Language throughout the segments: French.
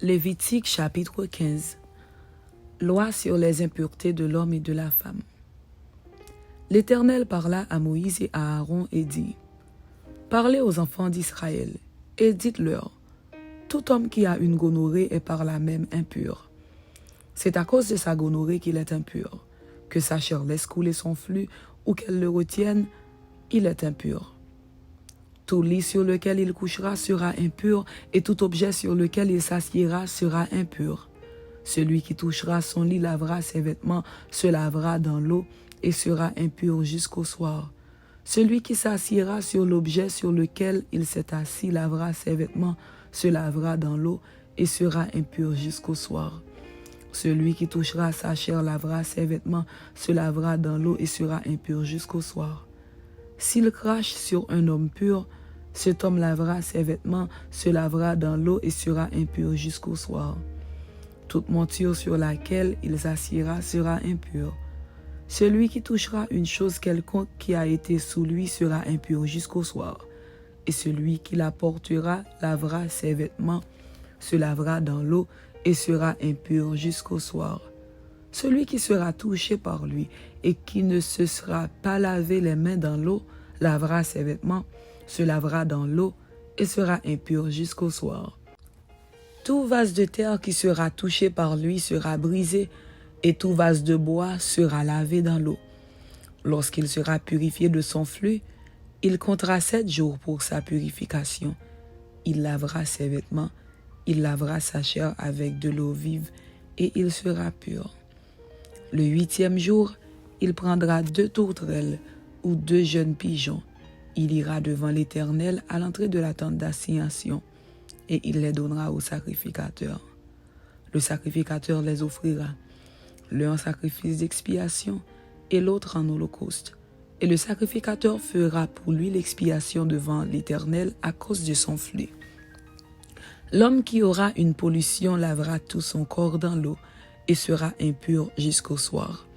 Lévitique chapitre 15. Loi sur les impuretés de l'homme et de la femme. L'Éternel parla à Moïse et à Aaron et dit : Parlez aux enfants d'Israël et dites-leur : Tout homme qui a une gonorrhée est par là même impur. C'est à cause de sa gonorrhée qu'il est impur. Que sa chair laisse couler son flux ou qu'elle le retienne, il est impur. Tout lit sur lequel il couchera sera impur, et tout objet sur lequel il s'assiera sera impur. Celui qui touchera son lit lavera ses vêtements, se lavera dans l'eau, et sera impur jusqu'au soir. Celui qui s'assiera sur l'objet sur lequel il s'est assis lavera ses vêtements, se lavera dans l'eau, et sera impur jusqu'au soir. Celui qui touchera sa chair lavera ses vêtements, se lavera dans l'eau, et sera impur jusqu'au soir. S'il crache sur un homme pur, cet homme lavera ses vêtements, se lavera dans l'eau et sera impur jusqu'au soir. Toute monture sur laquelle il s'assiera sera impure. Celui qui touchera une chose quelconque qui a été sous lui sera impur jusqu'au soir. Et celui qui la portera lavera ses vêtements, se lavera dans l'eau et sera impur jusqu'au soir. Celui qui sera touché par lui et qui ne se sera pas lavé les mains dans l'eau lavera ses vêtements, se lavera dans l'eau et sera impur jusqu'au soir. Tout vase de terre qui sera touché par lui sera brisé, et tout vase de bois sera lavé dans l'eau. Lorsqu'il sera purifié de son flux, il comptera 7 jours pour sa purification. Il lavera ses vêtements, il lavera sa chair avec de l'eau vive, et il sera pur. Le 8e jour, il prendra 2 tourterelles ou 2 jeunes pigeons. Il ira devant l'Éternel à l'entrée de la tente d'assignation, et il les donnera au sacrificateur. Le sacrificateur les offrira, l'un en sacrifice d'expiation et l'autre en holocauste. Et le sacrificateur fera pour lui l'expiation devant l'Éternel à cause de son flux. L'homme qui aura une pollution lavera tout son corps dans l'eau et sera impur jusqu'au soir.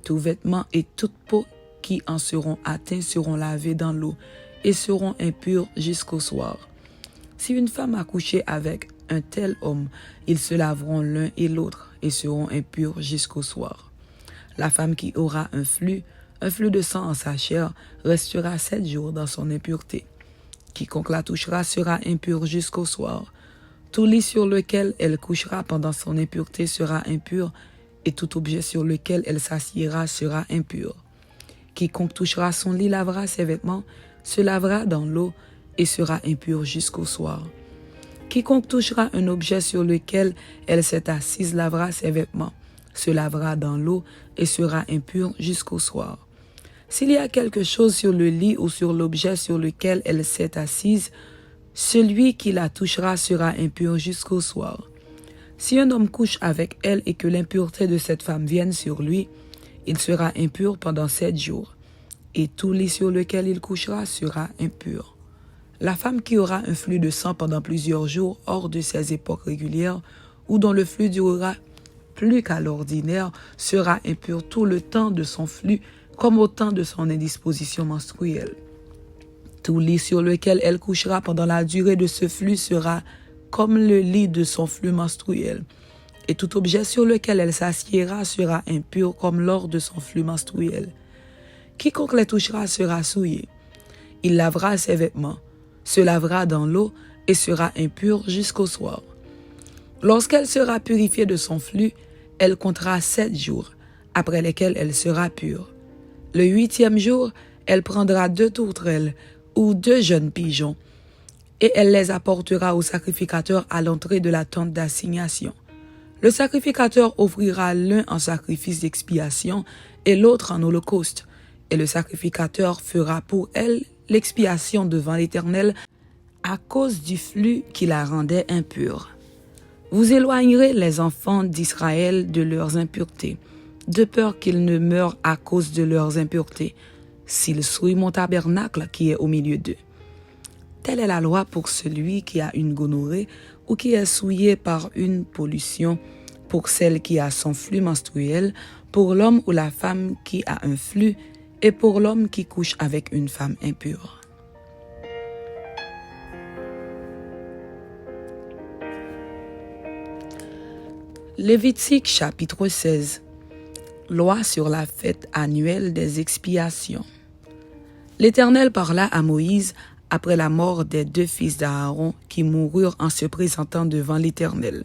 Tout vêtement et toute peau qui en seront atteints seront lavés dans l'eau et seront impurs jusqu'au soir. Si une femme a couché avec un tel homme, ils se laveront l'un et l'autre et seront impurs jusqu'au soir. La femme qui aura un flux de sang en sa chair, restera 7 jours dans son impureté. Quiconque la touchera sera impur jusqu'au soir. Tout lit sur lequel elle couchera pendant son impureté sera impur, et tout objet sur lequel elle s'assiera sera impur. Quiconque touchera son lit lavera ses vêtements, se lavera dans l'eau et sera impur jusqu'au soir. Quiconque touchera un objet sur lequel elle s'est assise lavera ses vêtements, se lavera dans l'eau et sera impur jusqu'au soir. S'il y a quelque chose sur le lit ou sur l'objet sur lequel elle s'est assise, celui qui la touchera sera impur jusqu'au soir. Si un homme couche avec elle et que l'impureté de cette femme vienne sur lui, il sera impur pendant 7 jours, et tout lit sur lequel il couchera sera impur. La femme qui aura un flux de sang pendant plusieurs jours hors de ses époques régulières, ou dont le flux durera plus qu'à l'ordinaire, sera impure tout le temps de son flux, comme au temps de son indisposition menstruelle. Tout lit sur lequel elle couchera pendant la durée de ce flux sera comme le lit de son flux menstruel. Et tout objet sur lequel elle s'assiera sera impur comme lors de son flux menstruel. Quiconque les touchera sera souillé. Il lavera ses vêtements, se lavera dans l'eau et sera impur jusqu'au soir. Lorsqu'elle sera purifiée de son flux, elle comptera 7 jours, après lesquels elle sera pure. Le 8e jour, elle prendra 2 tourterelles ou 2 jeunes pigeons, et elle les apportera au sacrificateur à l'entrée de la tente d'assignation. Le sacrificateur offrira l'un en sacrifice d'expiation et l'autre en holocauste, et le sacrificateur fera pour elle l'expiation devant l'Éternel à cause du flux qui la rendait impure. Vous éloignerez les enfants d'Israël de leurs impuretés, de peur qu'ils ne meurent à cause de leurs impuretés, s'ils souillent mon tabernacle qui est au milieu d'eux. Telle est la loi pour celui qui a une gonorrhée ou qui est souillé par une pollution, pour celle qui a son flux menstruel, pour l'homme ou la femme qui a un flux, et pour l'homme qui couche avec une femme impure. Lévitique chapitre 16. Loi sur la fête annuelle des expiations. L'Éternel parla à Moïse après la mort des 2 fils d'Aaron qui moururent en se présentant devant l'Éternel.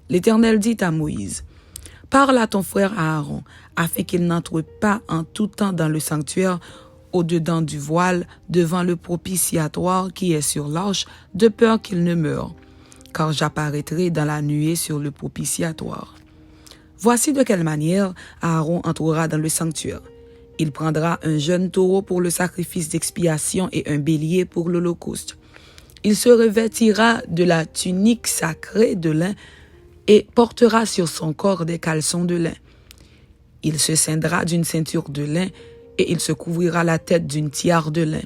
L'Éternel dit à Moïse, « Parle à ton frère Aaron, afin qu'il n'entre pas en tout temps dans le sanctuaire au-dedans du voile, devant le propitiatoire qui est sur l'arche, de peur qu'il ne meure. Car j'apparaîtrai dans la nuée sur le propitiatoire. » Voici de quelle manière Aaron entrera dans le sanctuaire. Il prendra un jeune taureau pour le sacrifice d'expiation et un bélier pour l'holocauste. Il se revêtira de la tunique sacrée de lin et portera sur son corps des caleçons de lin. Il se ceindra d'une ceinture de lin et il se couvrira la tête d'une tiare de lin.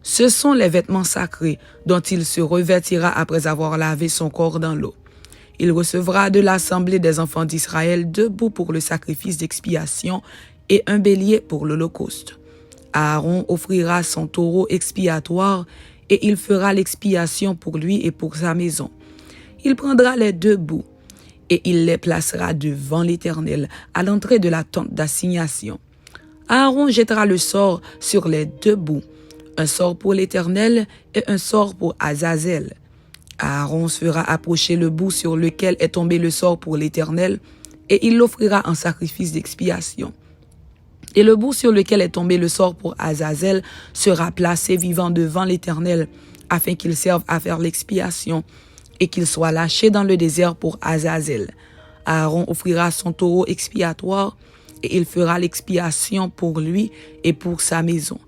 Ce sont les vêtements sacrés dont il se revêtira après avoir lavé son corps dans l'eau. Il recevra de l'assemblée des enfants d'Israël 2 boucs pour le sacrifice d'expiation et un bélier pour l'holocauste. Aaron offrira son taureau expiatoire et il fera l'expiation pour lui et pour sa maison. Il prendra les 2 boucs et il les placera devant l'Éternel à l'entrée de la tente d'assignation. Aaron jettera le sort sur les 2 boucs, un sort pour l'Éternel et un sort pour Azazel. Aaron fera approcher le bout sur lequel est tombé le sort pour l'Éternel, et il l'offrira en sacrifice d'expiation. Et le bout sur lequel est tombé le sort pour Azazel sera placé vivant devant l'Éternel, afin qu'il serve à faire l'expiation, et qu'il soit lâché dans le désert pour Azazel. Aaron offrira son taureau expiatoire, et il fera l'expiation pour lui et pour sa maison.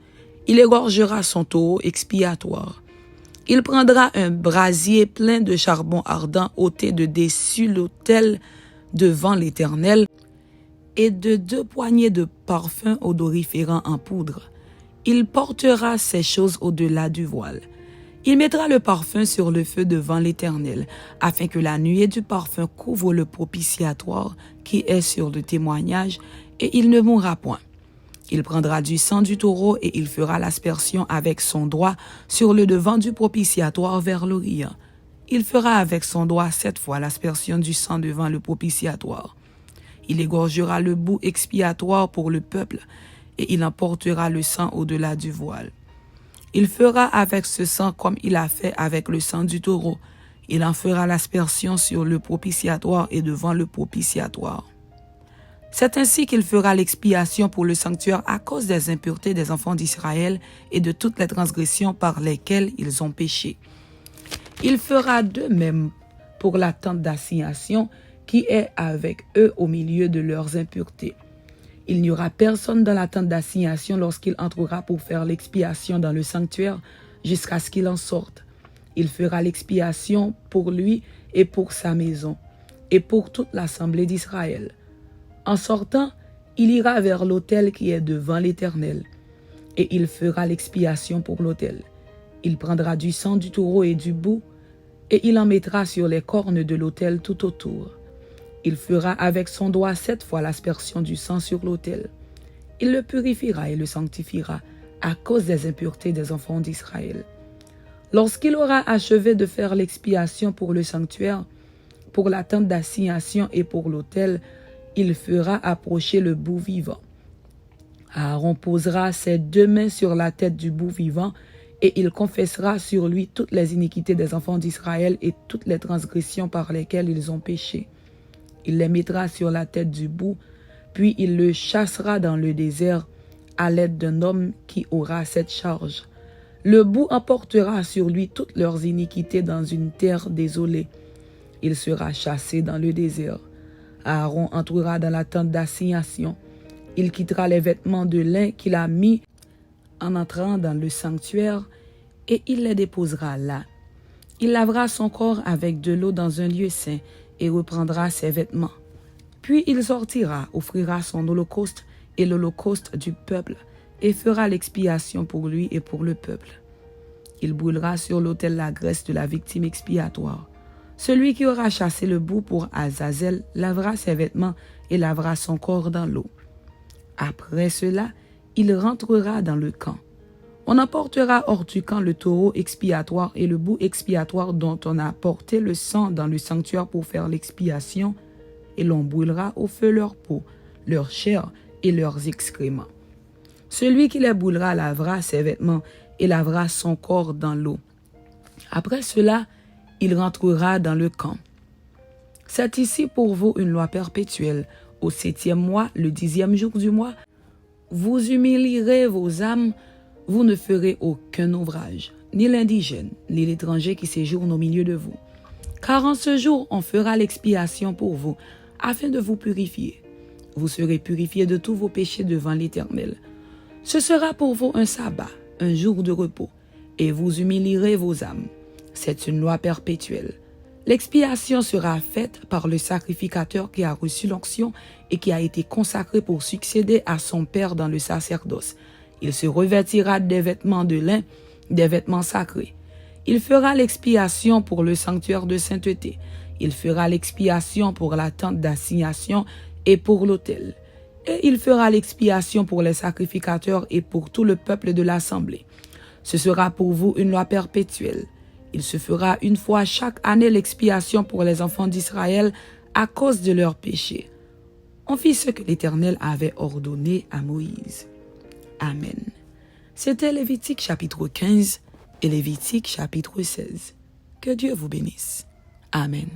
Il égorgera son taureau expiatoire. Il prendra un brasier plein de charbon ardent ôté de dessus l'autel devant l'Éternel et de 2 poignées de parfum odoriférant en poudre. Il portera ces choses au-delà du voile. Il mettra le parfum sur le feu devant l'Éternel, afin que la nuée du parfum couvre le propitiatoire qui est sur le témoignage, et il ne mourra point. Il prendra du sang du taureau et il fera l'aspersion avec son doigt sur le devant du propitiatoire vers l'Orient. Il fera avec son doigt 7 fois l'aspersion du sang devant le propitiatoire. Il égorgera le bout expiatoire pour le peuple et il emportera le sang au-delà du voile. Il fera avec ce sang comme il a fait avec le sang du taureau. Il en fera l'aspersion sur le propitiatoire et devant le propitiatoire. C'est ainsi qu'il fera l'expiation pour le sanctuaire à cause des impuretés des enfants d'Israël et de toutes les transgressions par lesquelles ils ont péché. Il fera de même pour la tente d'assignation qui est avec eux au milieu de leurs impuretés. Il n'y aura personne dans la tente d'assignation lorsqu'il entrera pour faire l'expiation dans le sanctuaire jusqu'à ce qu'il en sorte. Il fera l'expiation pour lui et pour sa maison et pour toute l'assemblée d'Israël. En sortant, il ira vers l'autel qui est devant l'Éternel, et il fera l'expiation pour l'autel. Il prendra du sang du taureau et du bouc, et il en mettra sur les cornes de l'autel tout autour. Il fera avec son doigt 7 fois l'aspersion du sang sur l'autel. Il le purifiera et le sanctifiera à cause des impuretés des enfants d'Israël. Lorsqu'il aura achevé de faire l'expiation pour le sanctuaire, pour la tente d'assignation et pour l'autel, il fera approcher le bouc vivant. Aaron posera ses 2 mains sur la tête du bouc vivant et il confessera sur lui toutes les iniquités des enfants d'Israël et toutes les transgressions par lesquelles ils ont péché. Il les mettra sur la tête du bouc, puis il le chassera dans le désert à l'aide d'un homme qui aura cette charge. Le bouc emportera sur lui toutes leurs iniquités dans une terre désolée. Il sera chassé dans le désert. Aaron entrera dans la tente d'assignation. Il quittera les vêtements de lin qu'il a mis en entrant dans le sanctuaire et il les déposera là. Il lavera son corps avec de l'eau dans un lieu saint et reprendra ses vêtements. Puis il sortira, offrira son holocauste et l'holocauste du peuple et fera l'expiation pour lui et pour le peuple. Il brûlera sur l'autel la graisse de la victime expiatoire. Celui qui aura chassé le bouc pour Azazel lavera ses vêtements et lavera son corps dans l'eau. Après cela, il rentrera dans le camp. On emportera hors du camp le taureau expiatoire et le bouc expiatoire dont on a porté le sang dans le sanctuaire pour faire l'expiation, et l'on brûlera au feu leur peau, leur chair et leurs excréments. Celui qui les brûlera lavera ses vêtements et lavera son corps dans l'eau. Après cela, il rentrera dans le camp. C'est ici pour vous une loi perpétuelle. Au 7e mois, le 10e jour du mois, vous humilierez vos âmes, vous ne ferez aucun ouvrage, ni l'indigène, ni l'étranger qui séjourne au milieu de vous. Car en ce jour, on fera l'expiation pour vous, afin de vous purifier. Vous serez purifiés de tous vos péchés devant l'Éternel. Ce sera pour vous un sabbat, un jour de repos, et vous humilierez vos âmes. C'est une loi perpétuelle. L'expiation sera faite par le sacrificateur qui a reçu l'onction et qui a été consacré pour succéder à son père dans le sacerdoce. Il se revêtira des vêtements de lin, des vêtements sacrés. Il fera l'expiation pour le sanctuaire de sainteté. Il fera l'expiation pour la tente d'assignation et pour l'autel. Et il fera l'expiation pour les sacrificateurs et pour tout le peuple de l'assemblée. Ce sera pour vous une loi perpétuelle. Il se fera une fois chaque année l'expiation pour les enfants d'Israël à cause de leurs péchés. On fit ce que l'Éternel avait ordonné à Moïse. Amen. C'était Lévitique chapitre 15 et Lévitique chapitre 16. Que Dieu vous bénisse. Amen.